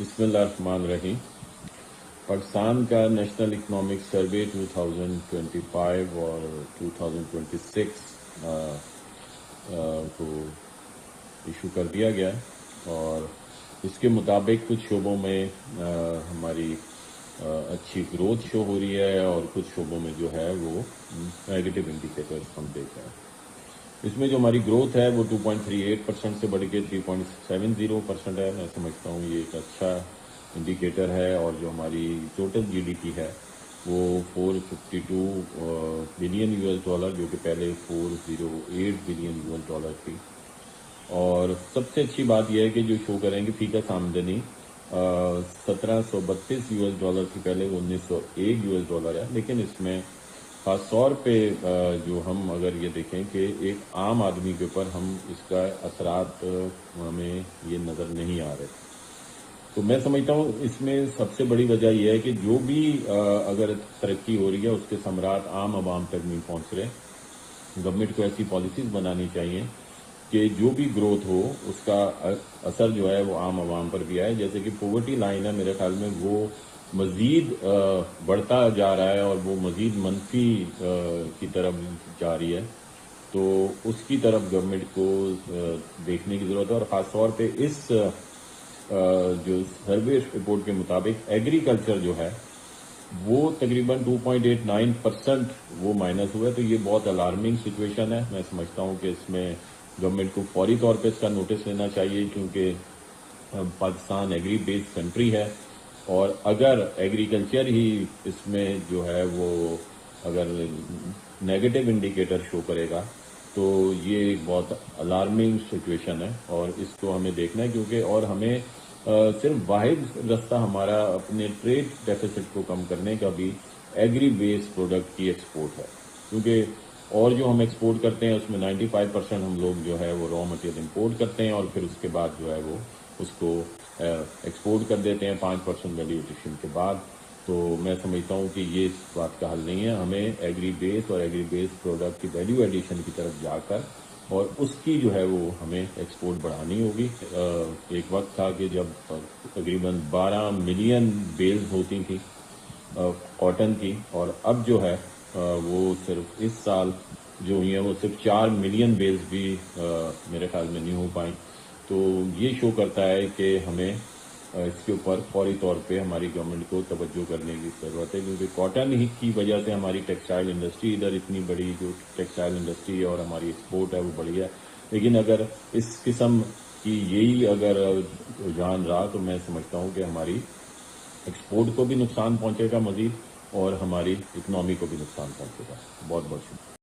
بسم اللہ الرحمن الرحیم۔ پاکستان کا نیشنل اکنامک سروے 2025 اور 2026 کو ایشو کر دیا گیا اور اس کے مطابق کچھ شعبوں میں ہماری اچھی گروتھ شو ہو رہی ہے اور کچھ شعبوں میں جو ہے وہ نیگیٹو انڈیکیٹرز ہم دیکھ رہے ہیں۔ اس میں جو ہماری گروتھ ہے وہ 2.38% سے بڑھ کے 3.70% ہے۔ میں سمجھتا ہوں یہ ایک اچھا انڈیکیٹر ہے، اور جو ہماری ٹوٹل جی ڈی پی ہے وہ 452 بلین US ڈالر، جو کہ پہلے 408 بلین US ڈالر تھی۔ اور سب سے اچھی بات یہ ہے کہ جو شو کریں گے فی کس آمدنی 1732 US ڈالر تھی پہلے، 1901 US ڈالر ہے۔ لیکن اس میں خاص طور پہ جو ہم اگر یہ دیکھیں کہ ایک عام آدمی کے اوپر ہم اس کا اثرات ہمیں یہ نظر نہیں آ رہے۔ تو میں سمجھتا ہوں اس میں سب سے بڑی وجہ یہ ہے کہ جو بھی اگر ترقی ہو رہی ہے اس کے ثمرات عام عوام تک نہیں پہنچ رہے۔ گورنمنٹ کو ایسی پالیسیز بنانی چاہیے کہ جو بھی گروتھ ہو اس کا اثر جو ہے وہ عام عوام پر بھی آئے۔ جیسے کہ پاورٹی لائن ہے، میرے خیال میں وہ مزید بڑھتا جا رہا ہے اور وہ مزید منفی کی طرف جا رہی ہے، تو اس کی طرف گورنمنٹ کو دیکھنے کی ضرورت ہے۔ اور خاص طور پہ اس جو سروے رپورٹ کے مطابق ایگریکلچر جو ہے وہ تقریباً 2.89% وہ مائنس ہوا ہے، تو یہ بہت الارمنگ سچویشن ہے۔ میں سمجھتا ہوں کہ اس میں گورنمنٹ کو فوری طور پہ اس کا نوٹس لینا چاہیے، کیونکہ پاکستان ایگری بیسڈ کنٹری ہے، اور اگر ایگریکلچر ہی اس میں جو ہے وہ اگر نیگیٹو انڈیکیٹر شو کرے گا تو یہ ایک بہت الارمنگ سچویشن ہے، اور اس کو ہمیں دیکھنا ہے، کیونکہ اور ہمیں صرف واحد رستہ ہمارا اپنے ٹریڈ ڈیفیسٹ کو کم کرنے کا بھی ایگری بیس پروڈکٹ کی ایکسپورٹ ہے، کیونکہ اور جو ہم ایکسپورٹ کرتے ہیں اس میں 95% ہم لوگ جو ہے وہ را مٹیریل امپورٹ کرتے ہیں، اور پھر اس کے بعد جو ہے وہ اس کو ایکسپورٹ کر دیتے ہیں 5% ویلیو ایڈیشن کے بعد۔ تو میں سمجھتا ہوں کہ یہ اس بات کا حل نہیں ہے، ہمیں ایگری بیس اور ایگری بیس پروڈکٹ کی ویلیو ایڈیشن کی طرف جا کر اور اس کی جو ہے وہ ہمیں ایکسپورٹ بڑھانی ہوگی۔ ایک وقت تھا کہ جب تقریباً 12 ملین بیلز ہوتی تھیں کاٹن کی، اور اب جو ہے وہ صرف اس سال جو ہوئی ہیں وہ صرف 4 ملین بیلز بھی میرے خیال میں نہیں ہو پائیں۔ تو یہ شو کرتا ہے کہ ہمیں اس کے اوپر فوری طور پہ ہماری گورنمنٹ کو توجہ کرنے کی ضرورت ہے، کیونکہ کاٹن ہی کی وجہ سے ہماری ٹیکسٹائل انڈسٹری ادھر اتنی بڑی جو ٹیکسٹائل انڈسٹری ہے اور ہماری ایکسپورٹ ہے وہ بڑی ہے۔ لیکن اگر اس قسم کی یہی اگر رجحان رہا تو میں سمجھتا ہوں کہ ہماری ایکسپورٹ کو بھی نقصان پہنچے گا مزید، اور ہماری اکنامی کو بھی نقصان پہنچے گا۔ بہت بہت شکریہ۔